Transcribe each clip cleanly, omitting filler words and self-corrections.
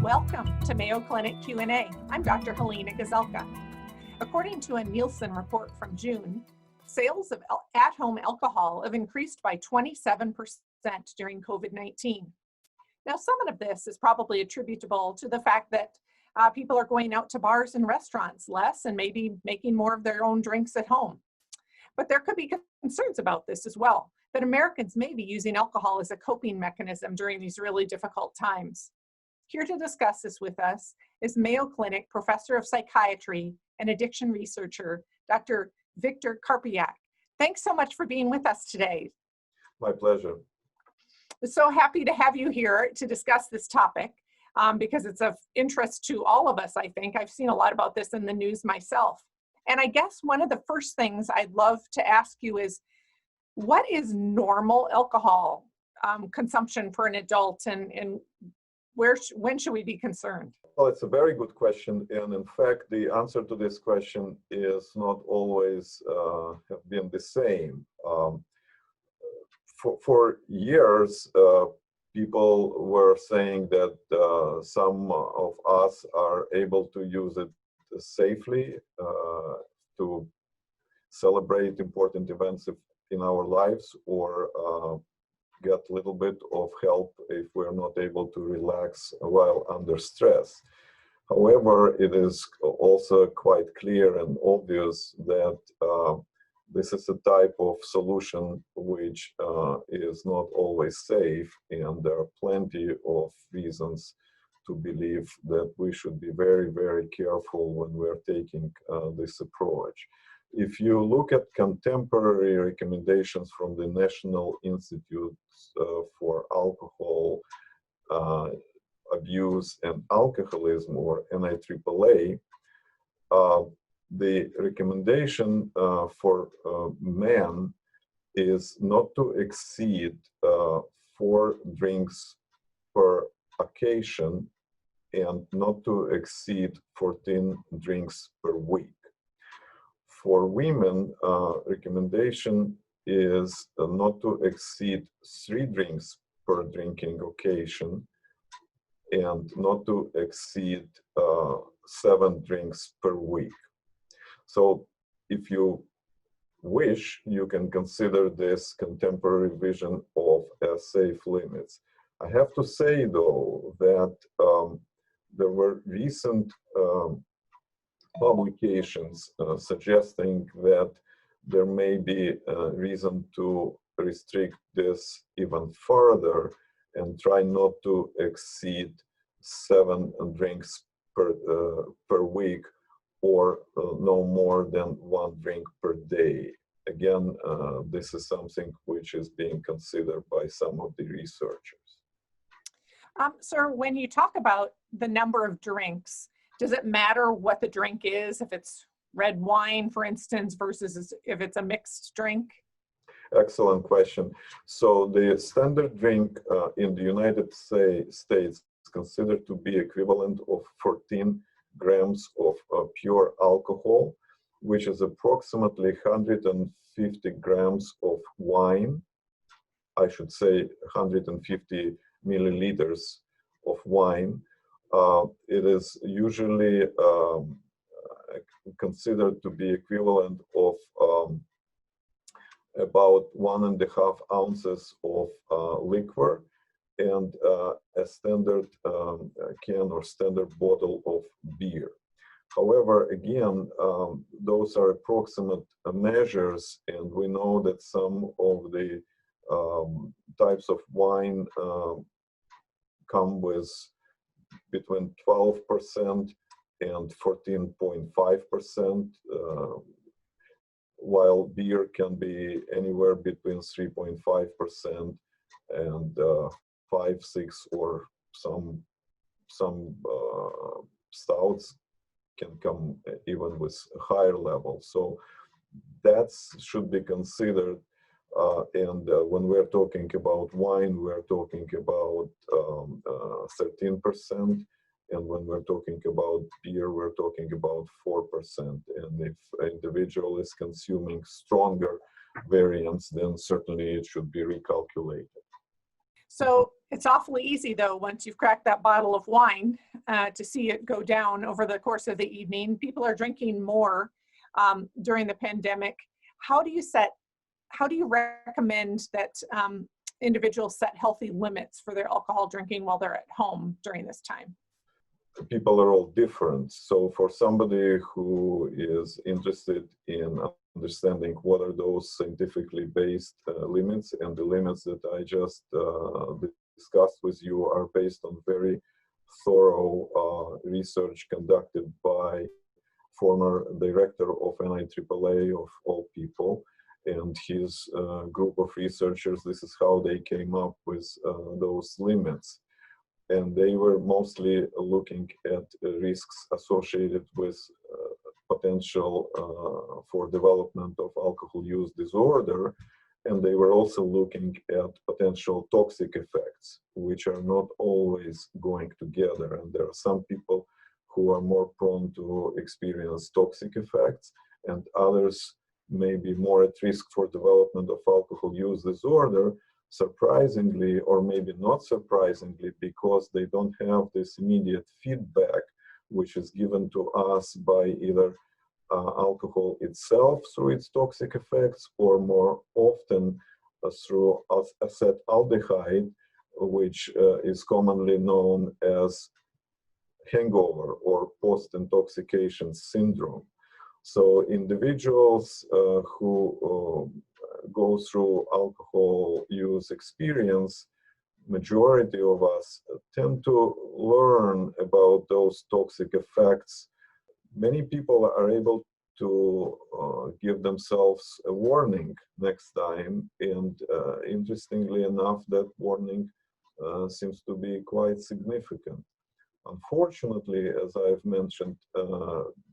Welcome to Mayo Clinic Q&A. I'm Dr. Helena Gazelka. According to a Nielsen report from June, sales of at-home alcohol have increased by 27% during COVID-19. Now, some of this is probably attributable to the fact that people are going out to bars and restaurants less and maybe making more of their own drinks at home. But there could be concerns about this as well, that Americans may be using alcohol as a coping mechanism during these really difficult times. Here to discuss this with us is Mayo Clinic Professor of Psychiatry and Addiction Researcher, Dr. Victor Karpyak. Thanks so much for being with us today. My pleasure. So happy to have you here to discuss this topic because it's of interest to all of us, I think. I've seen a lot about this in the news myself. And I guess one of the first things I'd love to ask you is, what is normal alcohol consumption for an adult, and when should we be concerned? Well, it's a very good question. And in fact, the answer to this question is not always have been the same. For years, people were saying that some of us are able to use it safely to celebrate important events in our lives, or get a little bit of help if we're not able to relax while under stress. However, it is also quite clear and obvious that this is a type of solution which is not always safe, and there are plenty of reasons to believe that we should be very, very careful when we're taking this approach. If you look at contemporary recommendations from the National Institute for Alcohol Abuse and Alcoholism, or NIAAA, the recommendation for men is not to exceed 4 drinks per occasion and not to exceed 14 drinks per week. For women, recommendation is not to exceed 3 drinks per drinking occasion and not to exceed 7 drinks per week. So if you wish, you can consider this contemporary vision of as safe limits. I have to say, though, that there were recent publications suggesting that there may be a reason to restrict this even further and try not to exceed 7 drinks per week, or no more than 1 drink per day. Again, this is something which is being considered by some of the researchers. Sir, when you talk about the number of drinks, does it matter what the drink is, if it's red wine, for instance, versus if it's a mixed drink? Excellent question. So the standard drink in the United States is considered to be equivalent of 14 grams of pure alcohol, which is approximately 150 grams of wine. I should say 150 milliliters of wine. It is usually considered to be equivalent of about 1.5 ounces of liquor and a standard can or standard bottle of beer. However, again, those are approximate measures, and we know that some of the types of wine come with between 12% and 14.5%, while beer can be anywhere between 3.5% and 5, 6, or some stouts can come even with higher levels. So that should be considered. And when we're talking about wine, we're talking about 13%. And when we're talking about beer, we're talking about 4%. And if an individual is consuming stronger variants, then certainly it should be recalculated. So It's awfully easy, though, once you've cracked that bottle of wine, to see it go down over the course of the evening. People are drinking more during the pandemic. How do you recommend that individuals set healthy limits for their alcohol drinking while they're at home during this time? People are all different. So for somebody who is interested in understanding what are those scientifically based limits, and the limits that I just discussed with you are based on very thorough research conducted by former director of NIAAA of all people and his group of researchers. This is how they came up with those limits. And they were mostly looking at risks associated with potential for development of alcohol use disorder. And they were also looking at potential toxic effects, which are not always going together. And there are some people who are more prone to experience toxic effects, and others may be more at risk for development of alcohol use disorder, surprisingly, or maybe not surprisingly, because they don't have this immediate feedback, which is given to us by either alcohol itself through its toxic effects, or more often through acetaldehyde, which is commonly known as hangover or post-intoxication syndrome. So individuals who go through alcohol use experience, majority of us tend to learn about those toxic effects. Many people are able to give themselves a warning next time, and interestingly enough, that warning seems to be quite significant. Unfortunately, as I've mentioned,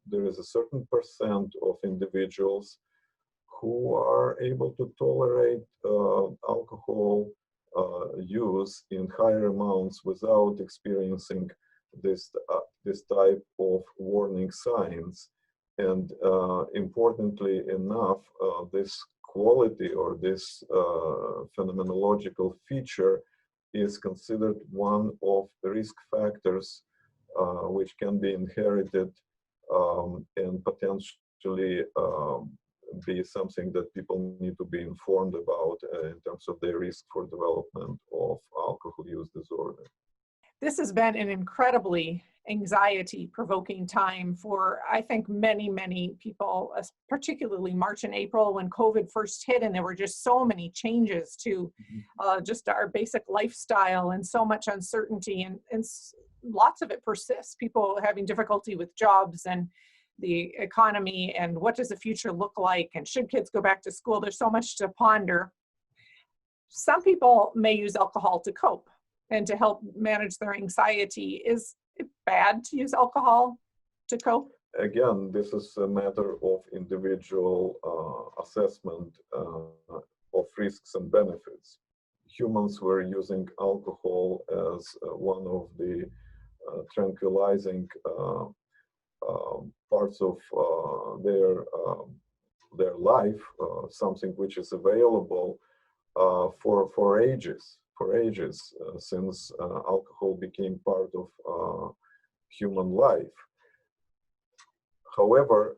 there is a certain percent of individuals who are able to tolerate alcohol use in higher amounts without experiencing this type of warning signs. And importantly enough, this quality or this phenomenological feature is considered one of the risk factors which can be inherited and potentially be something that people need to be informed about in terms of their risk for development of alcohol use disorder. This has been an incredibly anxiety-provoking time for, I think, many, many people, particularly March and April when COVID first hit, and there were just so many changes to just our basic lifestyle and so much uncertainty, and lots of it persists. People having difficulty with jobs and the economy, and what does the future look like, and should kids go back to school? There's so much to ponder. Some people may use alcohol to cope and to help manage their anxiety. Is it bad to use alcohol to cope? Again, this is a matter of individual assessment of risks and benefits. Humans were using alcohol as one of the tranquilizing parts of their life, something which is available for ages, since alcohol became part of human life. However,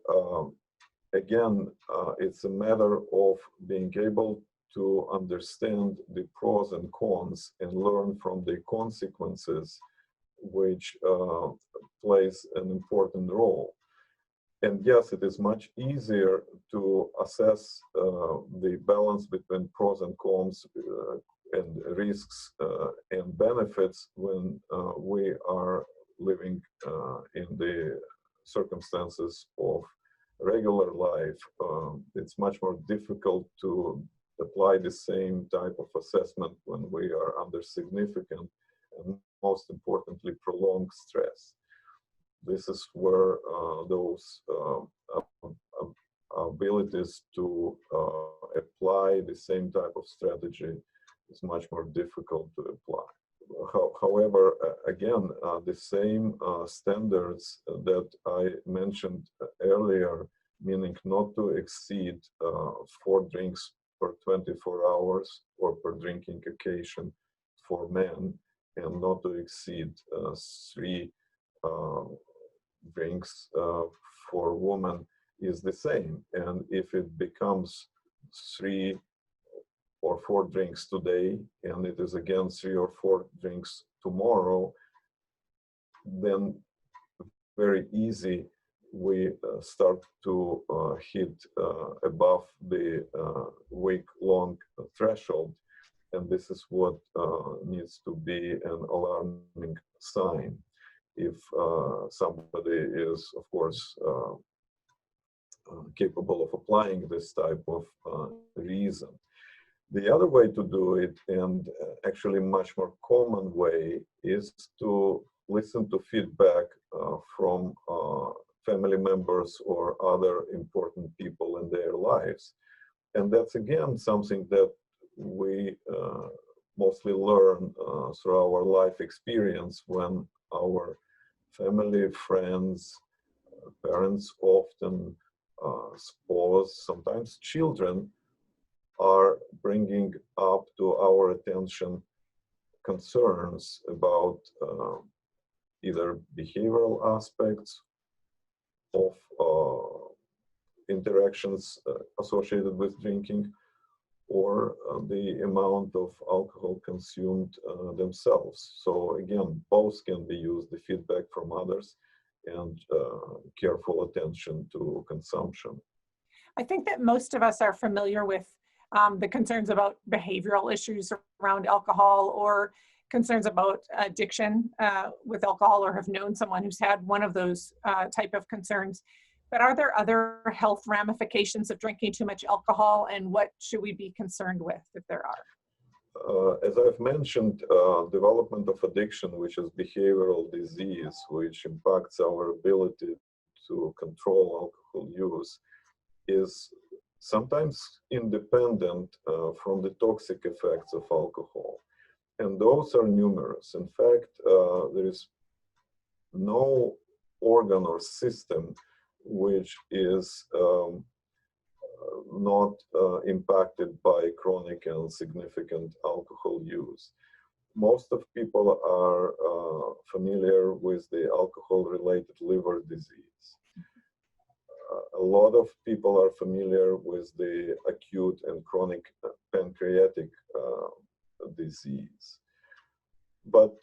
again, it's a matter of being able to understand the pros and cons and learn from the consequences, which plays an important role. And yes, it is much easier to assess the balance between pros and cons and risks and benefits when we are living in the circumstances of regular life. It's much more difficult to apply the same type of assessment when we are under significant and, most importantly, prolonged stress. This is where those abilities to apply the same type of strategy is much more difficult to apply. However, again, the same standards that I mentioned earlier, meaning not to exceed 4 drinks per 24 hours or per drinking occasion for men and not to exceed 3 drinks for women is the same. And if it becomes 3 or 4 drinks today, and it is again 3 or 4 drinks tomorrow, then very easy we start to hit above the week-long threshold. And this is what needs to be an alarming sign if somebody is, of course, capable of applying this type of reason. The other way to do it, and actually much more common way, is to listen to feedback from family members or other important people in their lives. And that's again something that we mostly learn through our life experience when our family, friends, parents, often spouse, sometimes children, are bringing up to our attention concerns about either behavioral aspects of interactions associated with drinking, or the amount of alcohol consumed themselves. So again, both can be used, the feedback from others and careful attention to consumption. I think that most of us are familiar with the concerns about behavioral issues around alcohol, or concerns about addiction with alcohol, or have known someone who's had one of those type of concerns. But are there other health ramifications of drinking too much alcohol, and what should we be concerned with if there are? As I've mentioned, development of addiction, which is behavioral disease, which impacts our ability to control alcohol use, is sometimes independent from the toxic effects of alcohol. And those are numerous. In fact, there is no organ or system which is not impacted by chronic and significant alcohol use. Most of people are familiar with the alcohol-related liver disease. A lot of people are familiar with the acute and chronic pancreatic disease. But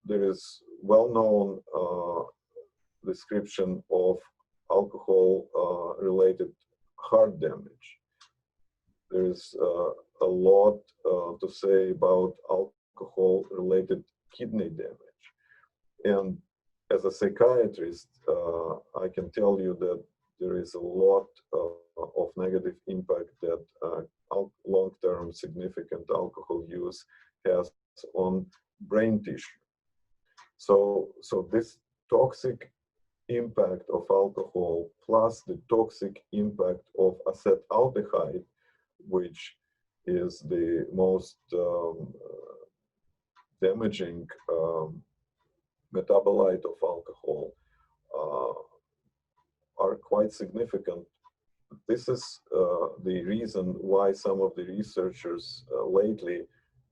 there is well-known description of alcohol-related heart damage. There is a lot to say about alcohol-related kidney damage. And as a psychiatrist, I can tell you that there is a lot of negative impact that long-term significant alcohol use has on brain tissue. So this toxic impact of alcohol plus the toxic impact of acetaldehyde, which is the most damaging metabolite of alcohol, are quite significant. This is the reason why some of the researchers lately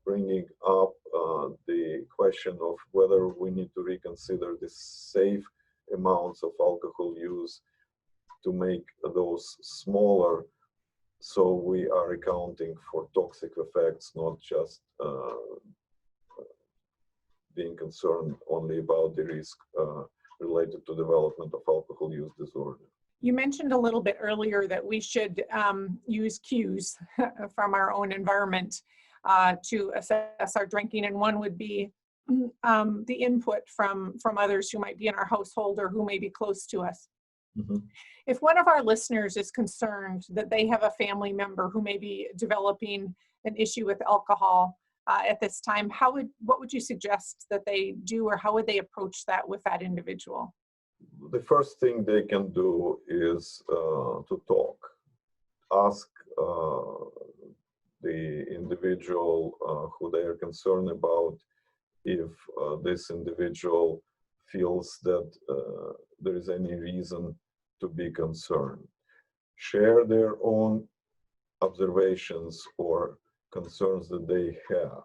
bringing up the question of whether we need to reconsider the safe amounts of alcohol use to make those smaller, so we are accounting for toxic effects, not just being concerned only about the risk related to development of alcohol use disorder. You mentioned a little bit earlier that we should use cues from our own environment to assess our drinking, and one would be the input from others who might be in our household or who may be close to us. Mm-hmm. If one of our listeners is concerned that they have a family member who may be developing an issue with alcohol at this time, what would you suggest that they do, or how would they approach that with that individual? The first thing they can do is to talk. Ask the individual who they are concerned about if this individual feels that there is any reason to be concerned. Share their own observations or concerns that they have.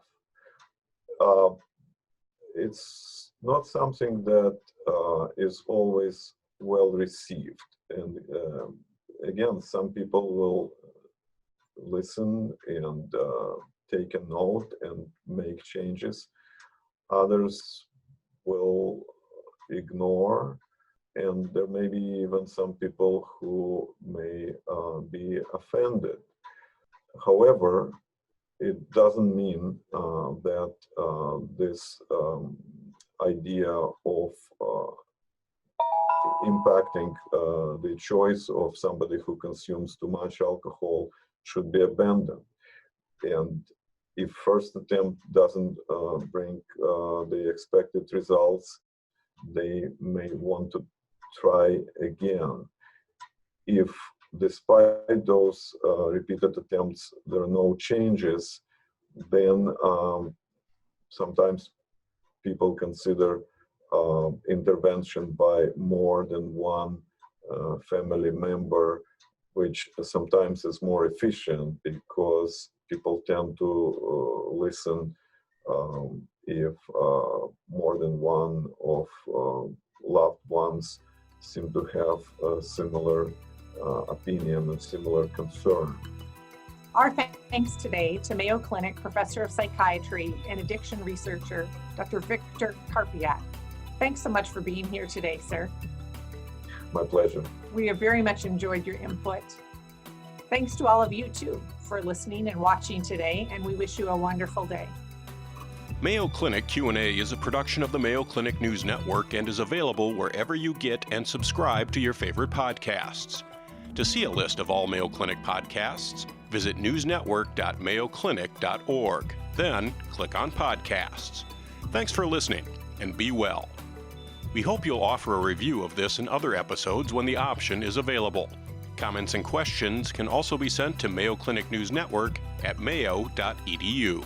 it's not something that is always well received. And again, some people will listen and take a note and make changes. Others will ignore, and there may be even some people who may be offended. However, it doesn't mean that this idea of impacting the choice of somebody who consumes too much alcohol should be abandoned. And if first attempt doesn't bring the expected results, they may want to try again. If despite those repeated attempts, there are no changes, then sometimes people consider intervention by more than one family member, which sometimes is more efficient because people tend to listen if more than one of loved ones seem to have a similar opinion and similar concern. Our thanks today to Mayo Clinic Professor of Psychiatry and Addiction Researcher, Dr. Victor Karpyak. Thanks so much for being here today, sir. My pleasure. We have very much enjoyed your input. Thanks to all of you too for listening and watching today, and we wish you a wonderful day. Mayo Clinic Q&A is a production of the Mayo Clinic News Network and is available wherever you get and subscribe to your favorite podcasts. To see a list of all Mayo Clinic podcasts, visit newsnetwork.mayoclinic.org. Then click on Podcasts. Thanks for listening, and be well. We hope you'll offer a review of this and other episodes when the option is available. Comments and questions can also be sent to Mayo Clinic News Network at mayo.edu.